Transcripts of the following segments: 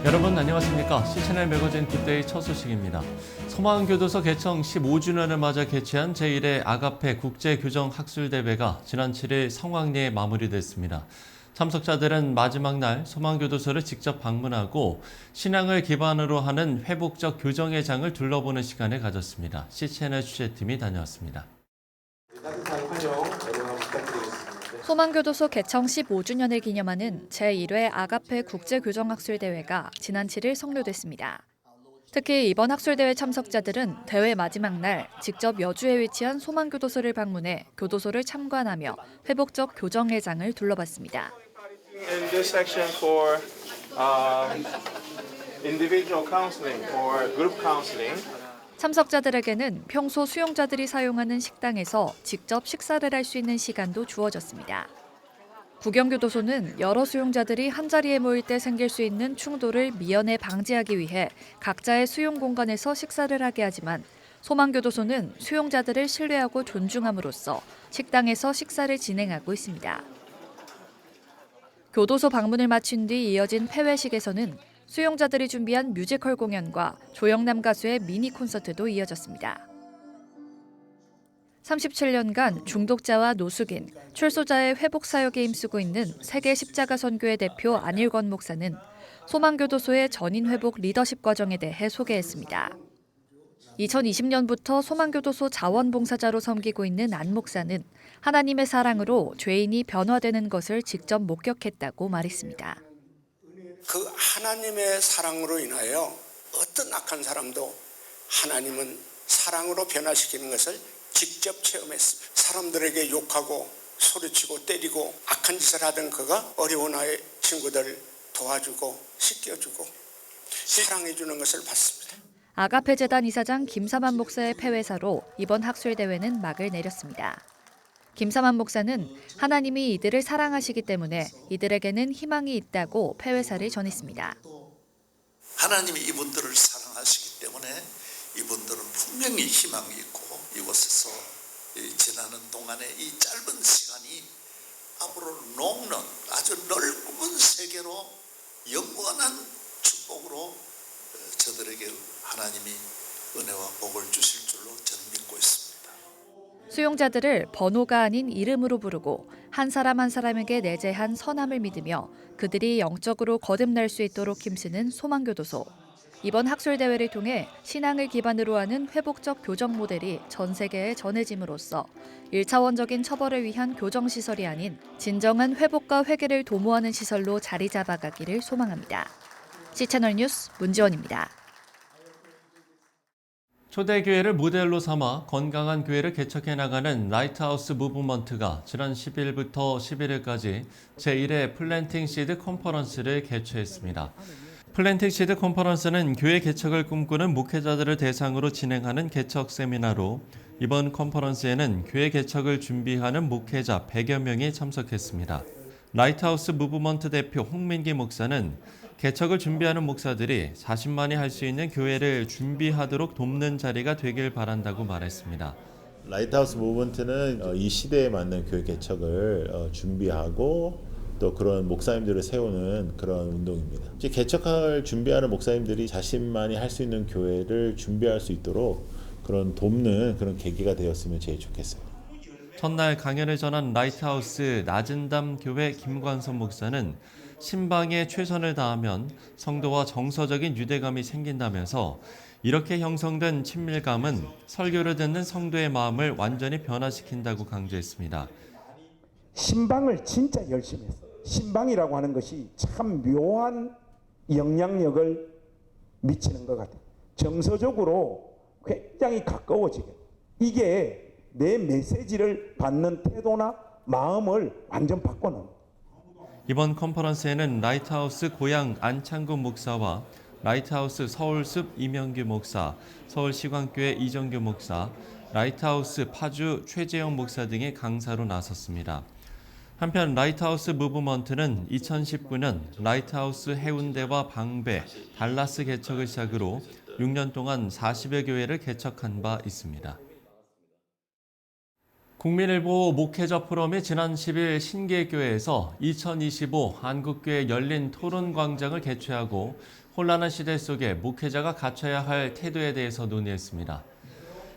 여러분 안녕하십니까? CCNA 매거진 굿데이 첫 소식입니다. 소망교도소 개청 15주년을 맞아 개최한 제1회 아가페 국제교정학술대회가 지난 7일 성황리에 마무리됐습니다. 참석자들은 마지막 날 소망교도소를 직접 방문하고 신앙을 기반으로 하는 회복적 교정의 장을 둘러보는 시간을 가졌습니다. CCNA 취재팀이 다녀왔습니다. 소망교도소 개청 15주년을 기념하는 제1회 아가페 국제교정학술대회가 지난 7일 성료됐습니다. 특히 이번 학술대회 참석자들은 대회 마지막 날 직접 여주에 위치한 소망교도소를 방문해 교도소를 참관하며 회복적 교정의 장을 둘러봤습니다. In this section for individual counseling or group counseling. 참석자들에게는 평소 수용자들이 사용하는 식당에서 직접 식사를 할 수 있는 시간도 주어졌습니다. 구경교도소는 여러 수용자들이 한자리에 모일 때 생길 수 있는 충돌을 미연에 방지하기 위해 각자의 수용 공간에서 식사를 하게 하지만 소망교도소는 수용자들을 신뢰하고 존중함으로써 식당에서 식사를 진행하고 있습니다. 교도소 방문을 마친 뒤 이어진 폐회식에서는 수용자들이 준비한 뮤지컬 공연과 조영남 가수의 미니 콘서트도 이어졌습니다. 37년간 중독자와 노숙인, 출소자의 회복 사역에 힘쓰고 있는 세계 십자가 선교회 대표 안일권 목사는 소망교도소의 전인 회복 리더십 과정에 대해 소개했습니다. 2020년부터 소망교도소 자원봉사자로 섬기고 있는 안 목사는 하나님의 사랑으로 죄인이 변화되는 것을 직접 목격했다고 말했습니다. 그 하나님의 사랑으로 인하여 어떤 악한 사람도 하나님은 사랑으로 변화시키는 것을 직접 체험했습니다. 사람들에게 욕하고 소리치고 때리고 악한 짓을 하던 그가 어려운 아이 친구들 도와주고 씻겨주고 사랑해주는 것을 봤습니다. 아가페 재단 이사장 김사만 목사의 폐회사로 이번 학술대회는 막을 내렸습니다. 김사만 목사는 하나님이 이들을 사랑하시기 때문에 이들에게는 희망이 있다고 폐회사를 전했습니다. 하나님이 이분들을 사랑하시기 때문에 이분들은 분명히 희망이 있고 이곳에서 지나는 동안에 이 짧은 시간이 앞으로 녹는 아주 넓은 세계로 영원한 축복으로 저들에게 하나님이 은혜와 복을 주실 줄로 저는 믿고 있습니다. 수용자들을 번호가 아닌 이름으로 부르고 한 사람 한 사람에게 내재한 선함을 믿으며 그들이 영적으로 거듭날 수 있도록 힘쓰는 소망교도소. 이번 학술대회를 통해 신앙을 기반으로 하는 회복적 교정 모델이 전 세계에 전해짐으로써 1차원적인 처벌을 위한 교정시설이 아닌 진정한 회복과 회개를 도모하는 시설로 자리 잡아가기를 소망합니다. C채널 뉴스 문지원입니다. 초대교회를 모델로 삼아 건강한 교회를 개척해 나가는 라이트하우스 무브먼트가 지난 10일부터 11일까지 제1회 플랜팅 시드 컨퍼런스를 개최했습니다. 플랜팅 시드 컨퍼런스는 교회 개척을 꿈꾸는 목회자들을 대상으로 진행하는 개척 세미나로 이번 컨퍼런스에는 교회 개척을 준비하는 목회자 100여 명이 참석했습니다. 라이트하우스 무브먼트 대표 홍민기 목사는 개척을 준비하는 목사들이 자신만이 할 수 있는 교회를 준비하도록 돕는 자리가 되길 바란다고 말했습니다. 라이트하우스 무브먼트는 이 시대에 맞는 교회 개척을 준비하고 또 그런 목사님들을 세우는 그런 운동입니다. 이제 개척을 준비하는 목사님들이 자신만이 할 수 있는 교회를 준비할 수 있도록 그런 돕는 그런 계기가 되었으면 제일 좋겠어요. 첫날 강연을 전한 라이트하우스 낮은담 교회 김관선 목사는 신방에 최선을 다하면 성도와 정서적인 유대감이 생긴다면서 이렇게 형성된 친밀감은 설교를 듣는 성도의 마음을 완전히 변화시킨다고 강조했습니다. 신방을 진짜 열심히 했어요. 신방이라고 하는 것이 참 묘한 영향력을 미치는 것 같아요. 정서적으로 굉장히 가까워지게. 이게 내 메시지를 받는 태도나 마음을 완전 바꿔놓은. 이번 컨퍼런스에는 라이트하우스 고양 안창근 목사와 라이트하우스 서울숲 이명규 목사, 서울시광교회 이정규 목사, 라이트하우스 파주 최재영 목사 등이 강사로 나섰습니다. 한편 라이트하우스 무브먼트는 2019년 라이트하우스 해운대와 방배, 달라스 개척을 시작으로 6년 동안 40여 교회를 개척한 바 있습니다. 국민일보 목회자 포럼이 지난 10일 신계교회에서 2025 한국교회 열린 토론광장을 개최하고 혼란한 시대 속에 목회자가 갖춰야 할 태도에 대해서 논의했습니다.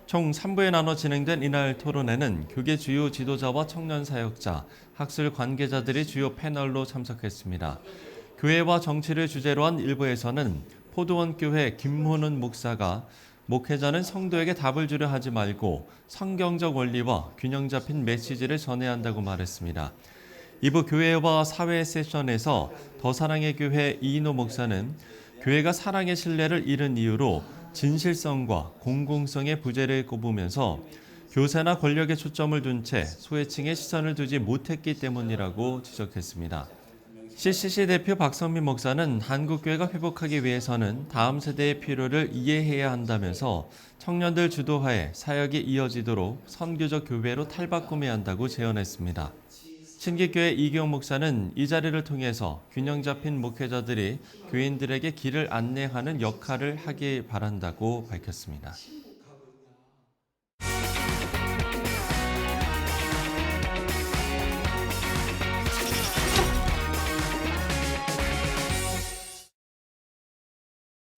총 3부에 나눠 진행된 이날 토론회는 교계 주요 지도자와 청년 사역자, 학술 관계자들이 주요 패널로 참석했습니다. 교회와 정치를 주제로 한 1부에서는 포도원 교회 김문훈 목사가 목회자는 성도에게 답을 주려 하지 말고 성경적 원리와 균형 잡힌 메시지를 전해야 한다고 말했습니다. 2부 교회와 사회 세션에서 더 사랑의 교회 이인호 목사는 교회가 사랑의 신뢰를 잃은 이유로 진실성과 공공성의 부재를 꼽으면서 교세나 권력에 초점을 둔 채 소외층의 시선을 두지 못했기 때문이라고 지적했습니다. CCC 대표 박성민 목사는 한국교회가 회복하기 위해서는 다음 세대의 필요를 이해해야 한다면서 청년들 주도하에 사역이 이어지도록 선교적 교회로 탈바꿈해야 한다고 제언했습니다. 신기교회 이경 목사는 이 자리를 통해서 균형 잡힌 목회자들이 교인들에게 길을 안내하는 역할을 하길 바란다고 밝혔습니다.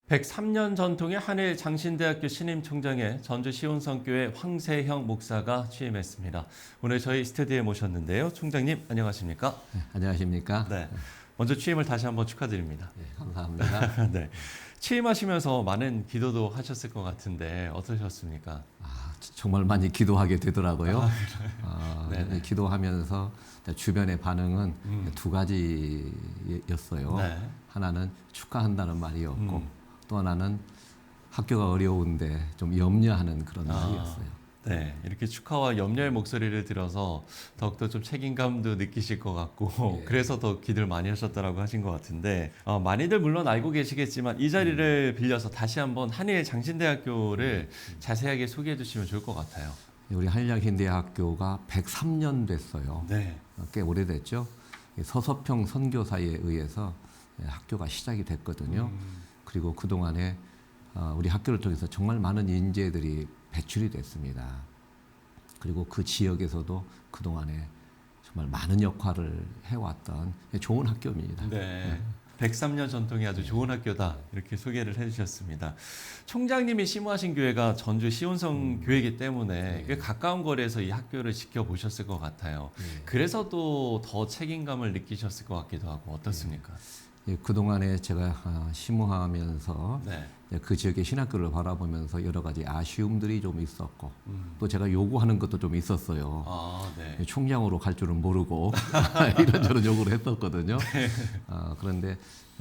(103년) 전통의 한일 장신대학교 신임 총장에 전주 시온성교회 황세형 목사가 취임했습니다. 오늘 저희 스튜디오에 모셨는데요. 총장님 안녕하십니까? 네, 안녕하십니까? 네, 먼저 취임을 다시 한번 축하드립니다. 네, 감사합니다. 네, 취임하시면서 많은 기도도 하셨을 것 같은데 어떠셨습니까? 정말 많이 기도하게 되더라고요. 네네. 기도하면서 주변의 반응은 두 가지였어요. 네. 하나는 축하한다는 말이었고 또 하나는 학교가 어려운데 좀 염려하는 그런 말이었어요. 네, 이렇게 축하와 염려의 목소리를 들어서 더욱더 좀 책임감도 느끼실 것 같고 그래서 더 기도를 많이 하셨다라고 하신 것 같은데 많이들 물론 알고 계시겠지만 이 자리를 빌려서 다시 한번 한일 장신대학교를 자세하게 소개해 주시면 좋을 것 같아요. 우리 한일장신대학교가 103년 됐어요. 네. 꽤 오래됐죠. 서서평 선교사에 의해서 학교가 시작이 됐거든요. 그리고 그동안에 우리 학교를 통해서 정말 많은 인재들이 배출이 됐습니다. 그리고 그 지역에서도 그동안에 정말 많은 역할을 해왔던 좋은 학교입니다. 네. 103년 전통의 아주 좋은 학교다 이렇게 소개를 해주셨습니다. 총장님이 심우하신 교회가 전주 시온성 교회이기 때문에 꽤 가까운 거리에서 이 학교를 지켜보셨을 것 같아요. 그래서 또 더 책임감을 느끼셨을 것 같기도 하고 어떻습니까? 그동안에 제가 심우하면서 네. 그 지역의 신학교를 바라보면서 여러 가지 아쉬움들이 좀 있었고 또 제가 요구하는 것도 좀 있었어요. 네. 총장으로 갈 줄은 모르고 이런저런 요구를 했었거든요. 그런데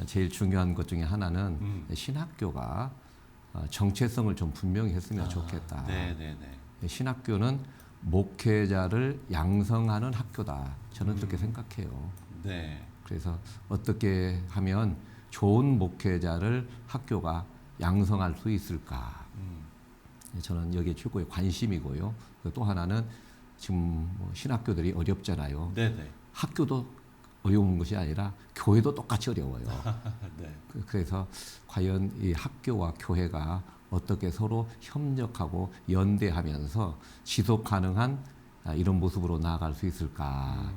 제일 중요한 것 중에 하나는 신학교가 정체성을 좀 분명히 했으면 좋겠다. 신학교는 목회자를 양성하는 학교다. 저는 그렇게 생각해요. 네. 그래서 어떻게 하면 좋은 목회자를 학교가 양성할 수 있을까? 저는 여기에 최고의 관심이고요. 또 하나는 지금 신학교들이 어렵잖아요. 네네. 학교도 어려운 것이 아니라 교회도 똑같이 어려워요. 네. 그래서 과연 이 학교와 교회가 어떻게 서로 협력하고 연대하면서 지속 가능한 이런 모습으로 나아갈 수 있을까?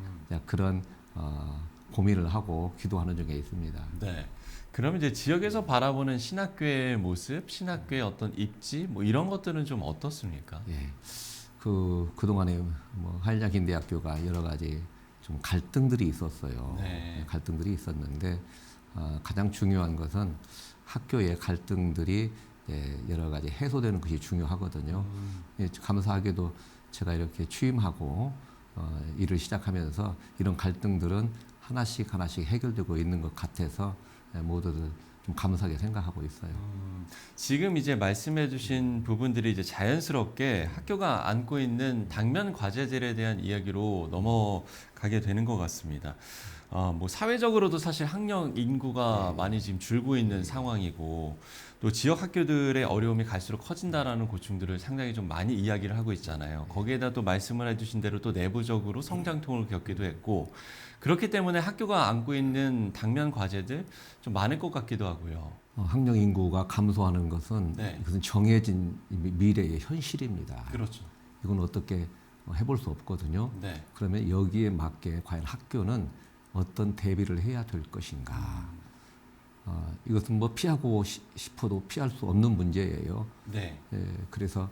그런 고민을 하고 기도하는 중에 있습니다. 네. 그럼 이제 지역에서 바라보는 신학교의 모습, 신학교의 어떤 입지, 뭐 이런 것들은 좀 어떻습니까? 예. 그동안에 한일장신대학교가 여러 가지 좀 갈등들이 있었어요. 네. 갈등들이 있었는데 가장 중요한 것은 학교의 갈등들이 여러 가지 해소되는 것이 중요하거든요. 감사하게도 제가 이렇게 취임하고 일을 시작하면서 이런 갈등들은 하나씩 해결되고 있는 것 같아서 모두들 좀 감사하게 생각하고 있어요. 지금 이제 말씀해주신 부분들이 이제 자연스럽게 학교가 안고 있는 당면 과제들에 대한 이야기로 넘어가게 되는 것 같습니다. 뭐 사회적으로도 사실 학령 인구가 많이 지금 줄고 있는 상황이고 또 지역 학교들의 어려움이 갈수록 커진다라는 고충들을 상당히 좀 많이 이야기를 하고 있잖아요. 거기에다 또 말씀을 해주신 대로 또 내부적으로 성장통을 겪기도 했고 그렇기 때문에 학교가 안고 있는 당면 과제들 좀 많을 것 같기도 하고요. 학령 인구가 감소하는 것은 네. 이것은 정해진 미래의 현실입니다. 그렇죠. 이건 어떻게 해볼 수 없거든요. 네. 그러면 여기에 맞게 과연 학교는 어떤 대비를 해야 될 것인가. 이것은 뭐 피하고 싶어도 피할 수 없는 문제예요. 네. 그래서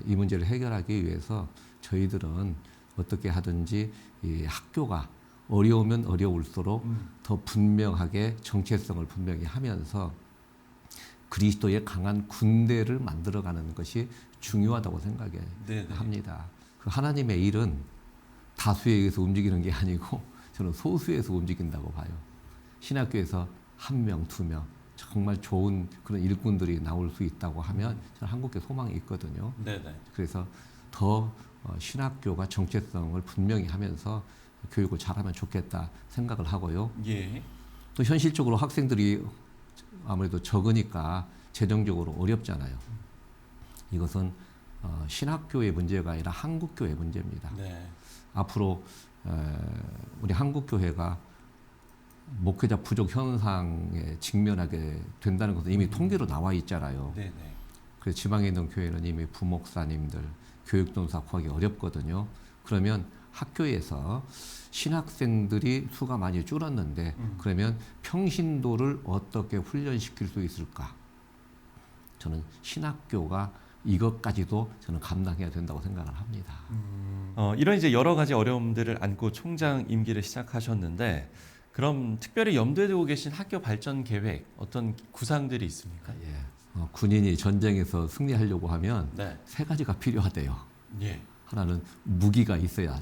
이 문제를 해결하기 위해서 저희들은 어떻게 하든지 이 학교가 어려우면 어려울수록 더 분명하게 정체성을 분명히 하면서 그리스도의 강한 군대를 만들어가는 것이 중요하다고 생각합니다. 그 하나님의 일은 다수에 의해서 움직이는 게 아니고 저는 소수에서 움직인다고 봐요. 신학교에서 1명, 2명 정말 좋은 그런 일꾼들이 나올 수 있다고 하면 저는 한국교회 소망이 있거든요. 네네. 그래서 더 신학교가 정체성을 분명히 하면서 교육을 잘하면 좋겠다 생각을 하고요. 예. 또 현실적으로 학생들이 아무래도 적으니까 재정적으로 어렵잖아요. 이것은 신학교의 문제가 아니라 한국교회 문제입니다. 네. 앞으로 우리 한국교회가 목회자 부족 현상에 직면하게 된다는 것은 이미 통계로 나와 있잖아요. 네네. 그래서 지방에 있는 교회는 이미 부목사님들, 교육동사 구하기 어렵거든요. 그러면 학교에서 신학생들이 수가 많이 줄었는데 그러면 평신도를 어떻게 훈련시킬 수 있을까? 저는 신학교가 이것까지도 저는 감당해야 된다고 생각을 합니다. 이런 이제 여러 가지 어려움들을 안고 총장 임기를 시작하셨는데 그럼 특별히 염두에 두고 계신 학교 발전 계획 어떤 구상들이 있습니까? 군인이 전쟁에서 승리하려고 하면 네. 3가지가 필요하대요. 예. 하나는 무기가 있어야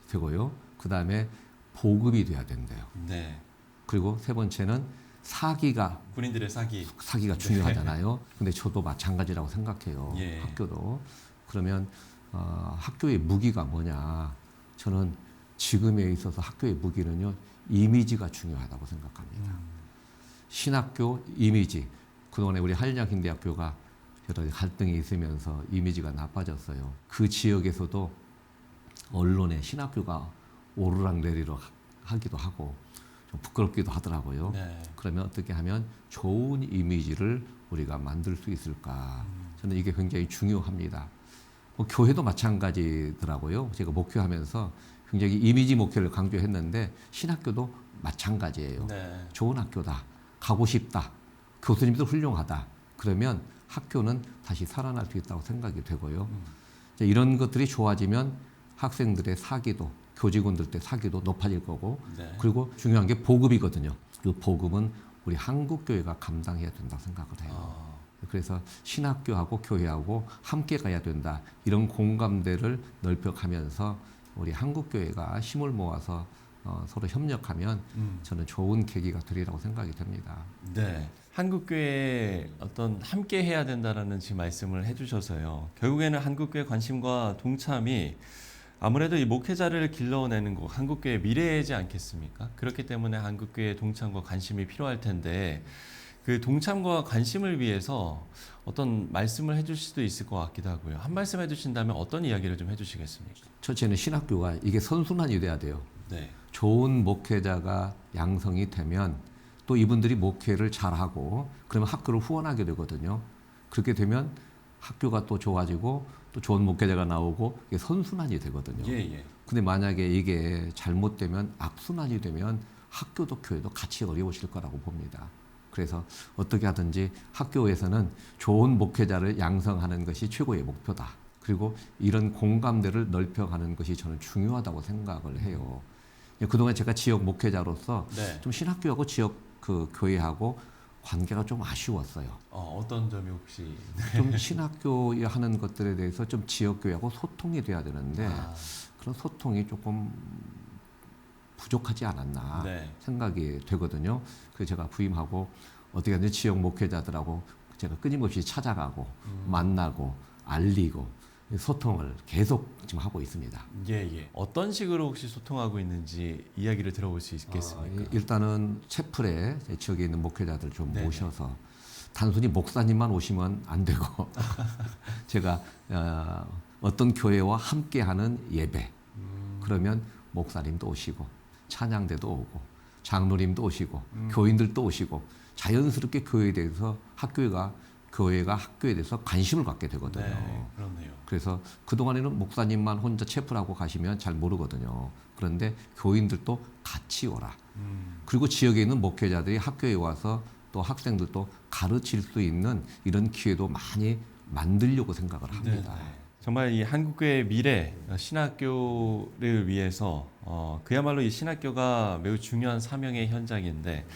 되고요. 그 다음에 보급이 돼야 된대요. 네. 그리고 3번째는 사기가 군인들의 사기가 중요하잖아요. 근데 저도 마찬가지라고 생각해요. 예. 학교도. 그러면 학교의 무기가 뭐냐? 저는 지금에 있어서 학교의 무기는요. 이미지가 중요하다고 생각합니다. 신학교 이미지. 그동안에 우리 한일양신대학교가 여러 가지 갈등이 있으면서 이미지가 나빠졌어요. 그 지역에서도 언론에 신학교가 오르락내리락 하기도 하고 좀 부끄럽기도 하더라고요. 네. 그러면 어떻게 하면 좋은 이미지를 우리가 만들 수 있을까? 저는 이게 굉장히 중요합니다. 뭐 교회도 마찬가지더라고요. 제가 목회하면서 굉장히 이미지 목회를 강조했는데 신학교도 마찬가지예요. 네. 좋은 학교다. 가고 싶다. 교수님도 훌륭하다. 그러면 학교는 다시 살아날 수 있다고 생각이 되고요. 이런 것들이 좋아지면 학생들의 사기도, 교직원들 때 사기도 높아질 거고, 네. 그리고 중요한 게 보급이거든요. 그 보급은 우리 한국교회가 감당해야 된다고 생각을 해요. 그래서 신학교하고 교회하고 함께 가야 된다. 이런 공감대를 넓혀가면서 우리 한국교회가 힘을 모아서 서로 협력하면 저는 좋은 계기가 되리라고 생각이 됩니다. 네. 한국교회에 어떤 함께 해야 된다라는 지금 말씀을 해주셔서요. 결국에는 한국교회 관심과 동참이 아무래도 이 목회자를 길러내는 거 한국교회 미래이지 않겠습니까? 그렇기 때문에 한국교회 동참과 관심이 필요할 텐데 그 동참과 관심을 위해서 어떤 말씀을 해주실 수도 있을 것 같기도 하고요. 한 말씀 해주신다면 어떤 이야기를 좀 해주시겠습니까? 첫째는 신학교가 이게 선순환이 돼야 돼요. 네. 좋은 목회자가 양성이 되면 또 이분들이 목회를 잘하고 그러면 학교를 후원하게 되거든요. 그렇게 되면 학교가 또 좋아지고 또 좋은 목회자가 나오고 이게 선순환이 되거든요. 예. 근데 만약에 이게 잘못되면 악순환이 되면 학교도 교회도 같이 어려우실 거라고 봅니다. 그래서 어떻게 하든지 학교에서는 좋은 목회자를 양성하는 것이 최고의 목표다. 그리고 이런 공감대를 넓혀가는 것이 저는 중요하다고 생각을 해요. 그동안 제가 지역 목회자로서 네. 좀 신학교하고 지역 그 교회하고 관계가 좀 아쉬웠어요. 어떤 점이 혹시 좀 신학교에 하는 것들에 대해서 좀 지역교회하고 소통이 돼야 되는데 그런 소통이 조금 부족하지 않았나 네. 생각이 되거든요. 그래서 제가 부임하고 어떻게 하든지 지역 목회자들하고 제가 끊임없이 찾아가고 만나고 알리고 소통을 계속 지금 하고 있습니다. 예. 어떤 식으로 혹시 소통하고 있는지 이야기를 들어볼 수 있겠습니까? 일단은 채플에 지역에 있는 목회자들 좀 네네. 모셔서 단순히 목사님만 오시면 안 되고 제가 어떤 교회와 함께하는 예배 그러면 목사님도 오시고 찬양대도 오고 장로님도 오시고 교인들도 오시고 자연스럽게 교회에 대해서 학교가 교회가 학교에 대해서 관심을 갖게 되거든요. 네, 그렇네요. 그래서 그동안에는 목사님만 혼자 체플하고 가시면 잘 모르거든요. 그런데 교인들도 같이 오라. 그리고 지역에 있는 목회자들이 학교에 와서 또 학생들도 가르칠 수 있는 이런 기회도 많이 만들려고 생각을 합니다. 네. 정말 이 한국교회의 미래 신학교를 위해서 그야말로 이 신학교가 매우 중요한 사명의 현장인데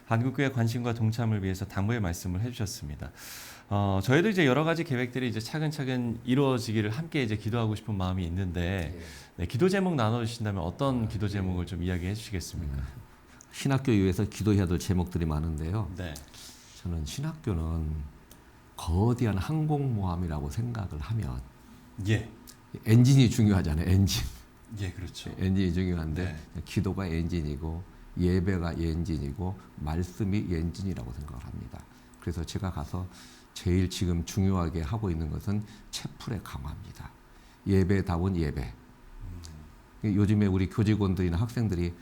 한국교회 관심과 동참을 위해서 당부의 말씀을 해주셨습니다. 저희도 이제 여러 가지 계획들이 이제 차근차근 이루어지기를 함께 이제 기도하고 싶은 마음이 있는데 네, 기도 제목 나눠주신다면 어떤 기도 제목을 좀 이야기해 주시겠습니까? 신학교 위해서 기도해야 될 제목들이 많은데요. 네. 저는 신학교는 거대한 항공모함이라고 생각을 하면 예. 엔진이 중요하잖아요. 엔진. 예, 그렇죠. 엔진이 중요한데 네. 기도가 엔진이고 예배가 엔진이고 말씀이 엔진이라고 생각을 합니다. 그래서 제가 가서 제일 지금 중요하게 하고 있는 것은 채플의 강화입니다. 예배다운 예배. 요즘에 우리 교직원들이나 학생들이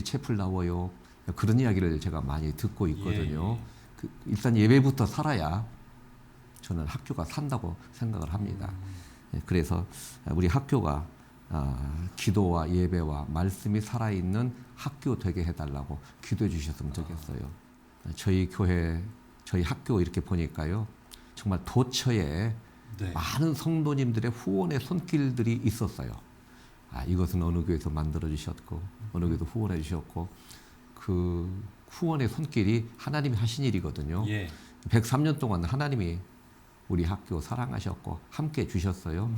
채플 나와요. 그런 이야기를 제가 많이 듣고 있거든요. 일단 예배부터 살아야 저는 학교가 산다고 생각을 합니다. 그래서 우리 학교가 기도와 예배와 말씀이 살아있는 학교 되게 해달라고 기도해 주셨으면 좋겠어요. 저희 교회, 저희 학교 이렇게 보니까요. 정말 도처에 네. 많은 성도님들의 후원의 손길들이 있었어요. 이것은 어느 교회에서 만들어 주셨고 어느 교회도 후원해 주셨고 그 후원의 손길이 하나님이 하신 일이거든요. 예. 103년 동안 하나님이 우리 학교 사랑하셨고 함께 주셨어요.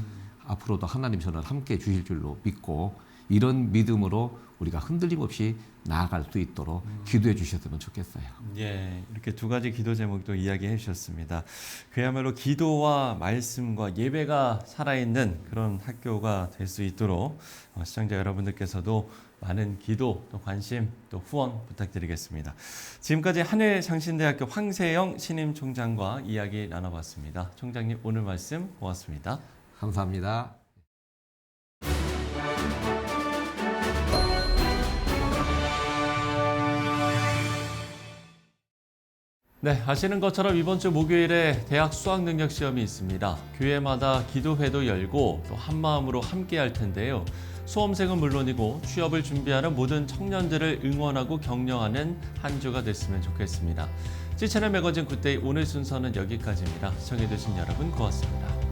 앞으로도 하나님 저는 함께 주실 줄로 믿고 이런 믿음으로 우리가 흔들림 없이 나아갈 수 있도록 기도해 주셨으면 좋겠어요. 예, 이렇게 두 가지 기도 제목도 이야기해 주셨습니다. 그야말로 기도와 말씀과 예배가 살아있는 그런 학교가 될 수 있도록 시청자 여러분들께서도 많은 기도, 또 관심, 또 후원 부탁드리겠습니다. 지금까지 한일장신대학교 황세영 신임총장과 이야기 나눠봤습니다. 총장님 오늘 말씀 고맙습니다. 감사합니다. 네, 아시는 것처럼 이번 주 목요일에 대학 수학능력 시험이 있습니다. 교회마다 기도회도 열고 또 한마음으로 함께 할 텐데요. 수험생은 물론이고 취업을 준비하는 모든 청년들을 응원하고 격려하는 한 주가 됐으면 좋겠습니다. C채널 매거진 굿데이 오늘 순서는 여기까지입니다. 시청해주신 여러분 고맙습니다.